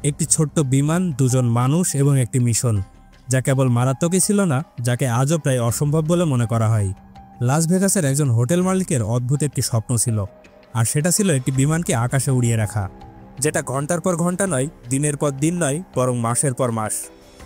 একটি ছোট্ট বিমান, দুজন মানুষ এবং একটি মিশন, যা কেবল মারাত্মকই ছিল না, যাকে আজও প্রায় অসম্ভব বলে মনে করা হয়। লাস ভেগাসের একজন হোটেল মালিকের অদ্ভুত একটি স্বপ্ন ছিল, আর সেটা ছিল একটি বিমানকে আকাশে উড়িয়ে রাখা, যেটা ঘন্টার পর ঘন্টা নয়, দিনের পর দিন নয়, বরং মাসের পর মাস।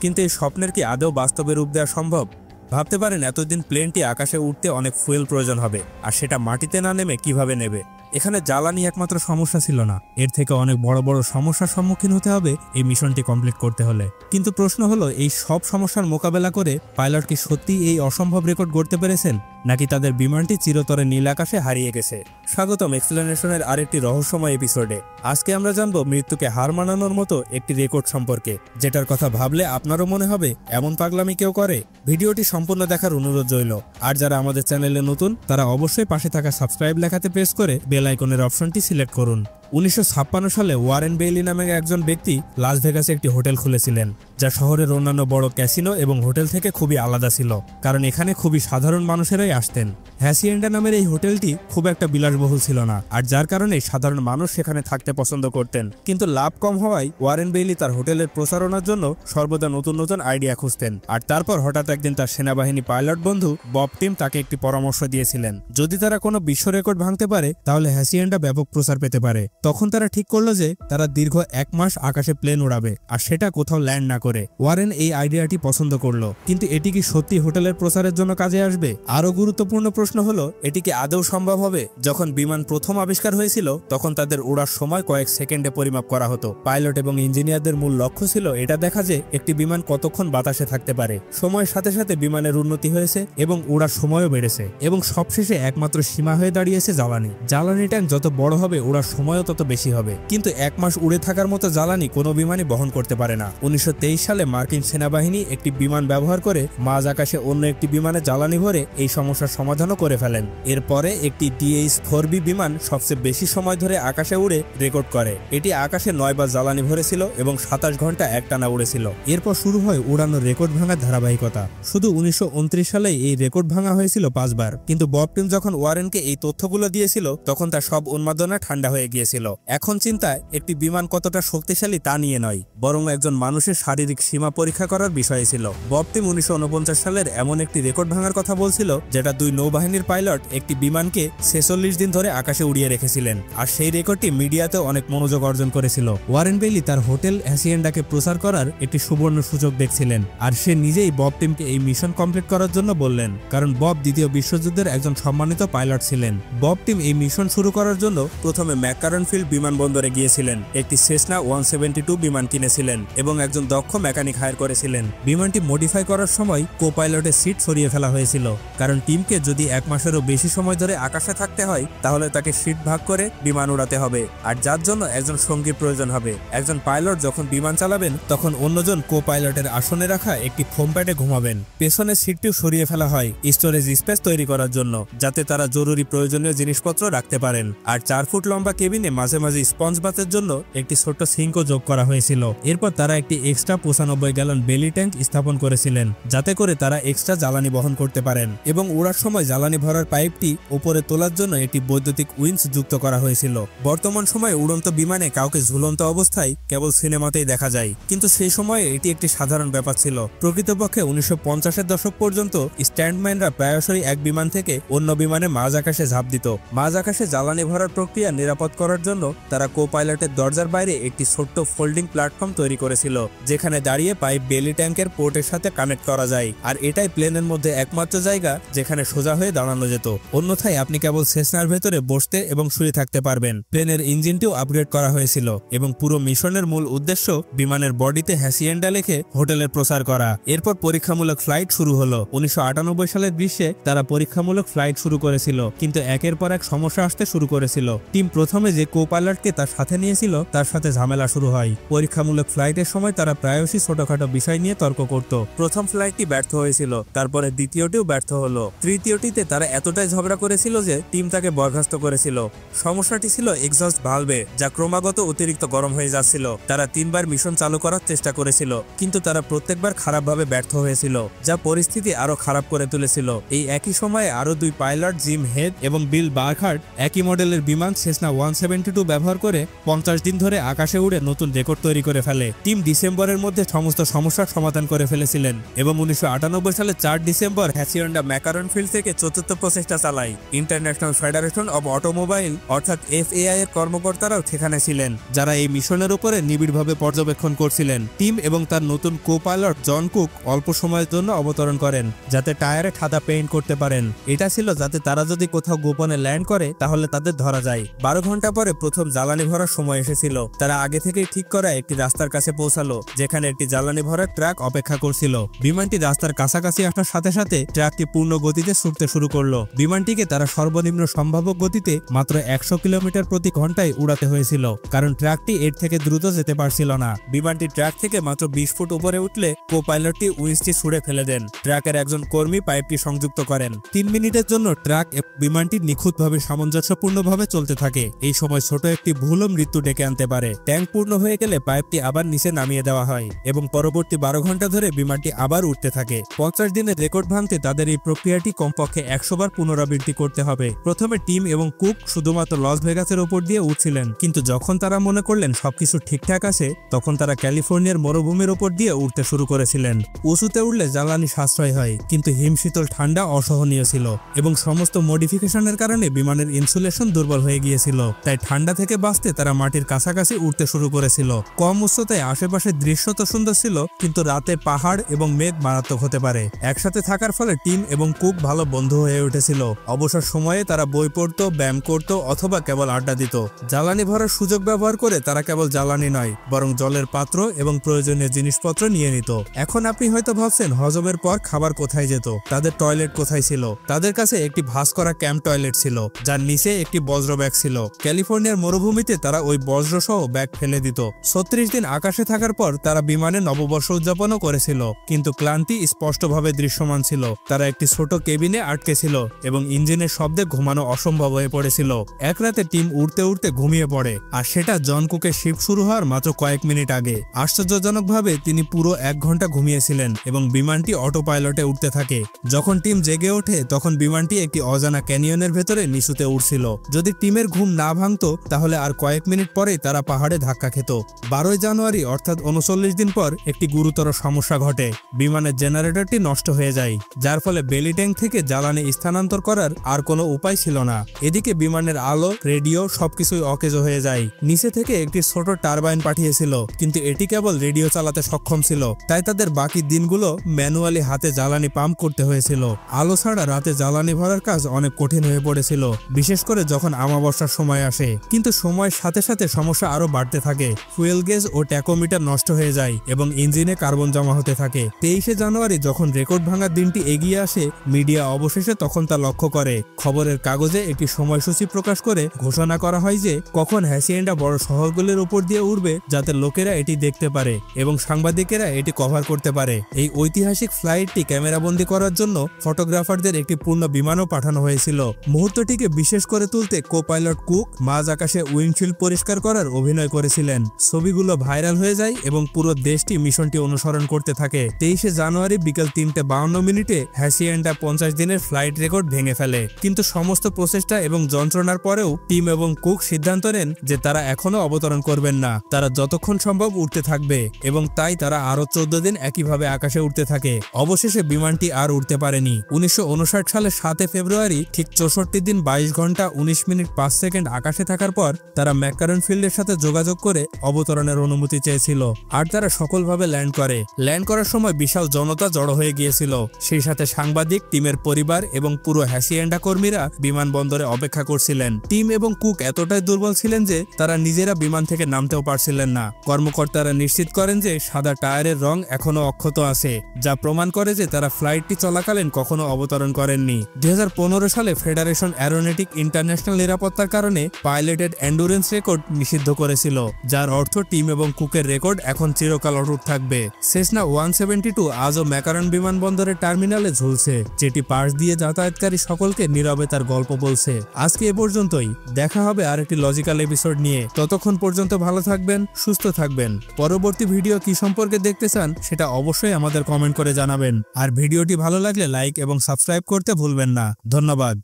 কিন্তু এই স্বপ্নের কি আদৌ বাস্তবে রূপ দেওয়া সম্ভব? ভাবতে পারেন, এতদিন প্লেনটি আকাশে উঠতে অনেক ফুয়েল প্রয়োজন হবে, আর সেটা মাটিতে না নেমে কিভাবে নেবে? এখানে জ্বালানি একমাত্র সমস্যা ছিল না, এর থেকে অনেক বড় বড় সমস্যার সম্মুখীন হতে হবে এই মিশনটি কমপ্লিট করতে হলে। কিন্তু প্রশ্ন হলো, এই সব সমস্যার মোকাবেলা করে পাইলট কি সত্যি এই অসম্ভব রেকর্ড গড়তে পেরেছেন, নাকি তাদের বিমানটি চিরতরে নীল আকাশে হারিয়ে গেছে? স্বাগতম এক্সপ্লেনেশনের আরেকটি রহস্যময় এপিসোডে। আজকে আমরা জানবো মৃত্যুকে হার মানানোর মতো একটি রেকর্ড সম্পর্কে, যেটার কথা ভাবলে আপনারও মনে হবে এমন পাগলামি কেউ করে। ভিডিওটি সম্পূর্ণ দেখার অনুরোধ রইল, আর যারা আমাদের চ্যানেলে নতুন তারা অবশ্যই পাশে থাকা সাবস্ক্রাইব লেখাতে প্রেস করে বেল আইকনের অপশনটি সিলেক্ট করুন। 1956 সালে ওয়ারেন বেইলি নামে একজন ব্যক্তি লাস ভেগাসে একটি হোটেল খুলেছিলেন, যা শহরের অন্যান্য বড় ক্যাসিনো এবং হোটেল থেকে খুবই আলাদা ছিল, কারণ এখানে খুবই সাধারণ মানুষেরাই আসতেন। হ্যাসিয়েন্ডা নামের এই হোটেলটি খুব একটা বিলাসবহুল ছিল না, আর যার কারণে সাধারণ মানুষ সেখানে থাকতে পছন্দ করতেন। কিন্তু লাভ কম হওয়ায় ওয়ারেন বেইলি তার হোটেলের প্রচারণার জন্য সর্বদা নতুন নতুন আইডিয়া খুঁজতেন। আর তারপর হঠাৎ একদিন তার সেনাবাহিনী পাইলট বন্ধু বব টিম তাকে একটি পরামর্শ দিয়েছিলেন, যদি তারা কোনো বিশ্ব রেকর্ড ভাঙতে পারে তাহলে হ্যাসিয়েন্ডা ব্যাপক প্রচার পেতে পারে। তখন তারা ঠিক করলো যে তারা দীর্ঘ 1 মাস আকাশে প্লেন উড়াবে, আর সেটা কোথাও ল্যান্ড না করে। ওয়ারেন এই আইডিয়াটি পছন্দ করলো, কিন্তু এটি কি সত্যি হোটেলের প্রচারের জন্য কাজে আসবে? আরো গুরুত্বপূর্ণ প্রশ্ন হলো, এটি কি আদৌ সম্ভব হবে? যখন বিমান প্রথম আবিষ্কার হয়েছিল তখন তাদের ওড়ার সময় কয়েক সেকেন্ডে পরিমাপ করা হতো। পাইলট এবং ইঞ্জিনিয়ারদের মূল লক্ষ্য ছিল এটা দেখা যে একটি বিমান কতক্ষণ বাতাসে থাকতে পারে। সময়ের সাথে সাথে বিমানের উন্নতি হয়েছে এবং ওড়ার সময়ও বেড়েছে, এবং সবশেষে একমাত্র সীমা হয়ে দাঁড়িয়েছে জ্বালানি। জ্বালানি ট্যাঙ্ক যত বড় হবে ওড়ার সময়ও তত বেশি হবে, কিন্তু 1 মাস উড়ে থাকার মতো জ্বালানি কোনো বিমানই বহন করতে পারে না। 1923 সালে মার্কিন সেনাবাহিনী একটি বিমান ব্যবহার করে মাঝ আকাশে অন্য একটি বিমানে জ্বালানি ভরে এই সমস্যার সমাধানও করে ফেলেন। এরপরে একটি DH-4B বিমান সবচেয়ে বেশি সময় ধরে আকাশে উড়ে রেকর্ড করে। এটি আকাশে 9 বার জ্বালানি ভরেছিল এবং 27 ঘন্টা একটানা উড়েছিল। এরপর শুরু হয় উড়ানোর রেকর্ড ভাঙার ধারাবাহিকতা। শুধু 1929 সালে এই রেকর্ড ভাঙা হয়েছিল 5 বার। কিন্তু বব টিম যখন ওয়ারেনকে এই তথ্যগুলো দিয়েছিল তখন তার সব উন্মাদনা ঠান্ডা হয়ে গিয়েছিল। এখন চিন্তা একটি বিমান কতটা শক্তিশালী তা নিয়ে নয়, বরং একজন মানুষের শারীরিক সীমা পরীক্ষা করার বিষয় ছিল। বব টিম 1949 সালের এমন একটি রেকর্ড ভাঙার কথা বলছিল, যেটা 2 নৌবাহিনীর পাইলট একটি বিমানকে 46 দিন ধরে আকাশে উড়িয়ে রেখেছিলেন, আর সেই রেকর্ডটি মিডিয়াতে অনেক মনোযোগ অর্জন করেছিল। ওয়ারেন বেইলি তার হোটেল হ্যাসিয়েন্ডাকে প্রচার করার একটি সুবর্ণ সুযোগ দেখছিলেন, আর সে নিজেই বব টিমকে এই মিশন কমপ্লিট করার জন্য বললেন, কারণ বব দ্বিতীয় বিশ্বযুদ্ধের একজন সম্মানিত পাইলট ছিলেন। বব টিম এই মিশন শুরু করার জন্য প্রথমে ম্যাককারন ফিল্ড বিমানবন্দরে গিয়েছিলেন, একটি সেসনা 172 বিমান কিনেছিলেন এবং একজন দক্ষ মেকানিক হায়ার করেছিলেন। বিমানটি মডিফাই করার সময় কো পাইলটের সিট সরিয়ে ফেলা হয়েছিল, কারণ টিমকে যদি 1 মাসেরও বেশি সময় ধরে আকাশে থাকতে হয় তাহলে তাকে সিট ভাগ করে বিমান উড়াতে হবে, আর যার জন্য একজন সঙ্গীর প্রয়োজন হবে। একজন পাইলট যখন বিমান চালাবেন তখন অন্যজন কো পাইলটের আসনে রাখা একটি ফোম প্যাডে ঘুমাবেন। পেছনের সিটটিও সরিয়ে ফেলা হয় স্টোরেজ স্পেস তৈরি করার জন্য, যাতে তারা জরুরি প্রয়োজনীয় জিনিসপত্র রাখতে পারেন। আর 4 ফুট লম্বা কেবিনে মাঝে মাঝে স্পঞ্জ বাতের জন্য একটি ছোট্ট সিঙ্কও যোগ করা হয়েছিল। এরপর তারা একটি এক্সট্রা 95 গ্যালন বেলি ট্যাঙ্ক স্থাপন করেছিলেন, যাতে করে তারা এক্সট্রা জ্বালানি বহন করতে পারেন, এবং উড়ার সময় জ্বালানি ভরার পাইপটি উপরে তোলার জন্য একটি বৈদ্যুতিক উইন্স যুক্ত করা হয়েছিল। বর্তমান সময়ে উড়ন্ত বিমানে কাউকে ঝুলন্ত অবস্থায় কেবল সিনেমাতেই দেখা যায়, কিন্তু সেই সময়ে এটি একটি সাধারণ ব্যাপার ছিল। প্রকৃতপক্ষে 1950-এর দশক পর্যন্ত স্ট্যান্ডম্যানরা প্রায়শই এক বিমান থেকে অন্য বিমানে মাঝ আকাশে ঝাঁপ দিত। মাঝ আকাশে জ্বালানি ভরার প্রক্রিয়া নিরাপদ করার জন্য তারা কো পাইলটের দরজার বাইরে একটি ছোট্ট ফোল্ডিং প্ল্যাটফর্ম তৈরি করেছিল, যেখানে দাঁড়িয়ে পাইপ বেলি ট্যাঙ্কের পোর্টের সাথে কানেক্ট করা যায়, আর এটাই প্লেনের মধ্যে একমাত্র জায়গা যেখানে সোজা হয়ে দাঁড়ানো যেত। অন্যথায় আপনি কেবল সেসনার ভেতরে বসতে এবং শুয়ে থাকতে পারবেন। প্লেনের ইঞ্জিনটিও আপগ্রেড করা হয়েছিল, এবং পুরো মিশনের মূল উদ্দেশ্য বিমানের বডিতে হ্যাসিয়েন্ডা লিখে হোটেলের প্রচার করা। এরপর পরীক্ষামূলক ফ্লাইট শুরু হলো। 1998 সালের গ্রীষ্মে তারা পরীক্ষামূলক ফ্লাইট শুরু করেছিল, কিন্তু একের পর এক সমস্যা আসতে শুরু করেছিল। টিম প্রথমে যে কো পাইলটকে তার সাথে নিয়েছিল তার সাথে ঝামেলা শুরু হয়। পরীক্ষামূলক ফ্লাইটের সময় তারা প্রায়শই ছোটখাটো বিষয় নিয়ে তর্ক করত। প্রথম ফ্লাইটটি ব্যর্থ হয়েছিল, তারপরে দ্বিতীয়টিও ব্যর্থ হলো, তৃতীয়টিতে তারা এতটাই ঝগড়া করেছিল যে টিম তাকে বরখাস্ত করেছিল। সমস্যাটি ছিল এক্সস্ট ভালভে, যা ক্রমাগত অতিরিক্ত গরম হয়ে যাচ্ছিল। তারা 3 বার মিশন চালু করার চেষ্টা করেছিল, কিন্তু তারা প্রত্যেকবার খারাপভাবে ব্যর্থ হয়েছিল, যা পরিস্থিতি আরো খারাপ করে তুলেছিল। এই একই সময়ে আরো 2 পাইলট জিম হেড এবং বিল বার্কহার্ট একই মডেলের বিমান সেসনা 172 RC-172 ব্যবহার করে 50 দিন ধরে আকাশে উড়ে নতুন রেকর্ড তৈরি করে ফেলে। টিম ডিসেম্বরের মধ্যে সমস্ত সমস্যার সমাধান করে ফেলেছিলেন এবং 1998 সালে 4 ডিসেম্বর হ্যাসিয়েন্ডা ম্যাকারন ফিল্ড থেকে চতুর্থ প্রচেষ্টা চালায়। ইন্টারন্যাশনাল ফেডারেশন অব অটোমোবাইল অর্থাৎ FAI এর কর্মকর্তারাও সেখানে ছিলেন, যারা এই মিশনের উপরে নিবিড়ভাবে পর্যবেক্ষণ করছিলেন। টিম এবং তার নতুন কো-পাইলট জন কুক অল্প সময়ের জন্য অবতরণ করেন, যাতে টায়ারে সাদা পেইন্ট করতে পারেন। এটা ছিল যাতে তারা যদি কোথাও গোপনে ল্যান্ড করে তাহলে তাদের ধরা যায়। 12 ঘন্টা পরে প্রথম জ্বালানি ভরার সময় এসেছিল। তারা আগে থেকেই ঠিক করা একটি রাস্তার কাছে পৌঁছালো, যেখানে একটি জ্বালানি ভরার ট্রাক অপেক্ষা করছিল। বিমানটি রাস্তার কাছাকাছি আসার সাথে সাথে ট্রাকটি পূর্ণ গতিতে ছুটতে শুরু করলো। বিমানটিকে তারা সর্বনিম্ন সম্ভাব্য গতিতে মাত্র 100 কিলোমিটার প্রতি ঘন্টায় উড়াতে হয়েছিল, কারণ ট্রাকটি এর থেকে দ্রুত যেতে পারছিল না। বিমানটি ট্রাক থেকে মাত্র 20 ফুট উপরে উঠলে কো-পাইলটটি উইন্সটি ছুঁড়ে ফেলে দেন। ট্রাকের একজন কর্মী পাইপটি সংযুক্ত করেন। 3 মিনিটের জন্য ট্রাক এবং বিমানটি নিখুঁতভাবে সামঞ্জস্যপূর্ণভাবে চলতে থাকে। এই সময় ছোট একটি ভুলও মৃত্যু ডেকে আনতে পারে। ট্যাঙ্ক পূর্ণ হয়ে গেলে পাইপটি আবার নিচে নামিয়ে দেওয়া হয় এবং পরবর্তী 12 ঘন্টা ধরে বিমানটি আবার উঠতে থাকে। 50 দিনের রেকর্ড ভাঙতে তাদের এই প্রক্রিয়াটি কমপক্ষে 100 বার পুনরাবৃত্তি করতে হবে। প্রথমে টিম এবং কুক শুধুমাত্র লস ভেগাসের উপর দিয়ে উঠছিলেন, কিন্তু যখন তারা মনে করলেন সবকিছু ঠিকঠাক আছে, তখন তারা ক্যালিফোর্নিয়ার মরুভূমির উপর দিয়ে উঠতে শুরু করেছিলেন। উঁচুতে উঠলে জ্বালানি সাশ্রয় হয়, কিন্তু হিমশীতল ঠান্ডা অসহনীয় ছিল এবং সমস্ত মডিফিকেশনের কারণে বিমানের ইনসুলেশন দুর্বল হয়ে গিয়েছিল। তাই ঠান্ডা থেকে বাঁচতে তারা মাটির কাছাকাছি উঠতে শুরু করেছিল। কম উচ্চতায় আশেপাশের দৃশ্য তো সুন্দর ছিল, কিন্তু রাতে পাহাড় এবং মেঘ মারাত্মক হতে পারে। একসাথে থাকার ফলে টিম এবং কুক ভালো বন্ধু হয়ে উঠেছিল। অবসর সময়ে তারা বই পড়তো, ব্যায়াম করতো অথবা কেবল আড্ডা দিত। জ্বালানি ভরার সুযোগ ব্যবহার করে তারা কেবল জ্বালানি নয়, বরং জলের পাত্র এবং প্রয়োজনীয় জিনিসপত্র নিয়ে নিত। এখন আপনি হয়তো ভাবছেন হজমের পর খাবার কোথায় যেত, তাদের টয়লেট কোথায় ছিল? তাদের কাছে একটি ভাঁজ করা ক্যাম্প টয়লেট ছিল, যার নিচে একটি বজ্র ব্যাগ ছিল। ক্যালিফোর্নিয়ার মরুভূমিতে তারা ওই বজ্র সহ ব্যাগ ফেলে দিত। 36 দিন আকাশে থাকার পর তারা বিমানে নববর্ষ উদযাপনও করেছিল, কিন্তু ক্লান্তি স্পষ্টভাবে দৃশ্যমান ছিল। তারা একটি ছোট কেবিনে আটকে ছিল এবং ইঞ্জিনের শব্দে ঘুমানো অসম্ভব হয়ে পড়েছিল। এক রাতে টিম উড়তে উড়তে ঘুমিয়ে পড়ে, আর সেটা জন কুকের শিফট শুরু হওয়ার মাত্র কয়েক মিনিট আগে। আশ্চর্যজনকভাবে তিনি পুরো 1 ঘন্টা ঘুমিয়েছিলেন এবং বিমানটি অটো পাইলটে উঠতে থাকে। যখন টিম জেগে ওঠে তখন বিমানটি একটি অজানা ক্যানিয়নের ভেতরে নিচুতে উঠছিল। যদি টিমের ঘুম না ভাঙতো তাহলে আর কয়েক মিনিট পরেই তারা পাহাড়ে ধাক্কা খেত। 12 জানুয়ারি অর্থাৎ 39 দিন পর একটি গুরুতর সমস্যা ঘটে। বিমানের জেনারেটরটি নষ্ট হয়ে যায়, যার ফলে বেলি ট্যাঙ্ক থেকে জ্বালানি স্থানান্তর করার আর কোনো উপায় ছিল না। এদিকে বিমানের আলো, রেডিও সবকিছুই অকেজ হয়ে যায়। নিচে থেকে একটি ছোট টারবাইন পাঠিয়েছিল, কিন্তু এটি কেবল রেডিও চালাতে সক্ষম ছিল। তাই তাদের বাকি দিনগুলো ম্যানুয়ালি হাতে জ্বালানি পাম্প করতে হয়েছিল। আলো ছাড়া রাতে জ্বালানি ভরার কাজ অনেক কঠিন হয়ে পড়েছিল, বিশেষ করে যখন আমাবস্যার সময় আসে। কিন্তু সময়ের সাথে সাথে সমস্যা আরো বাড়তে থাকে। ফুয়েল গেজ ও ট্যাকোমিটার নষ্ট হয়ে যায় এবং ইঞ্জিনে কার্বন জমা হতে থাকে। 23 জানুয়ারি যখন রেকর্ড ভাঙার দিনটি এগিয়ে আসে, মিডিয়া অবশেষে তখন তা লক্ষ্য করে। খবরের কাগজে একটি সময়সূচি প্রকাশ করে ঘোষণা করা হয় যে কখন হ্যাসিয়েন্ডা বড় শহরগুলোর উপর দিয়ে উড়বে, যাতে লোকেরা এটি দেখতে পারে এবং সাংবাদিকেরা এটি কভার করতে পারে। এই ঐতিহাসিক ফ্লাইটটি ক্যামেরাবন্দি করার জন্য ফটোগ্রাফারদের একটি পূর্ণ বিমানও পাঠানো হয়েছিল। মুহূর্তটিকে বিশেষ করে তুলতে কো-পাইলট কুক মাঝ আকাশে উইন্ডশিল্ড পরিষ্কার করার অভিনয় করেছিলেন। ছবিগুলো ভাইরাল হয়ে যায় এবং পুরো দেশটি মিশনটি অনুসরণ করতে থাকে। 23 জানুয়ারি বিকেল 3:52 মিনিটে হ্যাসিয়েন্ডা 50 দিনের ফ্লাইট রেকর্ড ভেঙে ফেলে। কিন্তু সমস্ত প্রচেষ্টা এবং যন্ত্রণার পরেও টিম এবং কুক সিদ্ধান্ত নেন যে তারা এখনো অবতরণ করবেন না। তারা যতক্ষণ সম্ভব উঠতে থাকবে এবং তাই তারা আরো 14 দিন একইভাবে আকাশে উঠতে থাকে। অবশেষে বিমানটি আর উঠতে পারেনি। 1959 সালের 7 ফেব্রুয়ারি ঠিক 64 দিন 22 ঘন্টা 19 মিনিট 5 সেকেন্ড আকাশে থাকার পর তারা ম্যাকারন ফিল্ডের সাথে যোগাযোগ করে অবতরণের অনুমতি চেয়েছিল, আর তারা সফলভাবে ল্যান্ড করে। ল্যান্ড করার সময় বিশাল জনতা জড়ো হয়ে গিয়েছিল। সেই সাথে সাংবাদিক, টিমের পরিবার এবং পুরো হ্যাসিয়েন্ডা কর্মীরা বিমানবন্দরে অপেক্ষা করছিলেন। টিম এবং কুক এতটাই দুর্বল ছিলেন যে তারা নিজেরা বিমান থেকে নামতেও পারছিলেন না। কর্মকর্তারা নিশ্চিত করেন যে সাদা টায়ারের রং এখনো অক্ষত আছে, যা প্রমাণ করে যে তারা ফ্লাইটটি চলাকালীন কখনো অবতরণ করেননি। 2015 সালে ফেডারেশন অ্যারোনটিক ইন্টারন্যাশনাল নিরাপত্তার কারণে পাইলটেড এন্ডুরেন্স রেকর্ড নিষিদ্ধ করেছিল, যার অর্থ টিম এবং কুকের রেকর্ড এখন চিরকাল অটুট থাকবে। সেসনা 172 আজও ম্যাকারন বিমানবন্দরের টার্মিনালে ঝুলছে, যেটি পাশ দিয়ে যাতায়াতকারী সকলকে নীরবে তার গল্প বলছে। আজকে এ পর্যন্তই। দেখা হবে আরেকটি লজিক্যাল এপিসোড নিয়ে। ততক্ষণ পর্যন্ত ভালো থাকবেন, সুস্থ থাকবেন। পরবর্তী ভিডিও কি সম্পর্কে দেখতে চান সেটা অবশ্যই আমাদের কমেন্ট করে জানাবেন। আর ভিডিওটি ভালো লাগলে লাইক এবং সাবস্ক্রাইব করতে ভুলবেন না। ধন্যবাদ।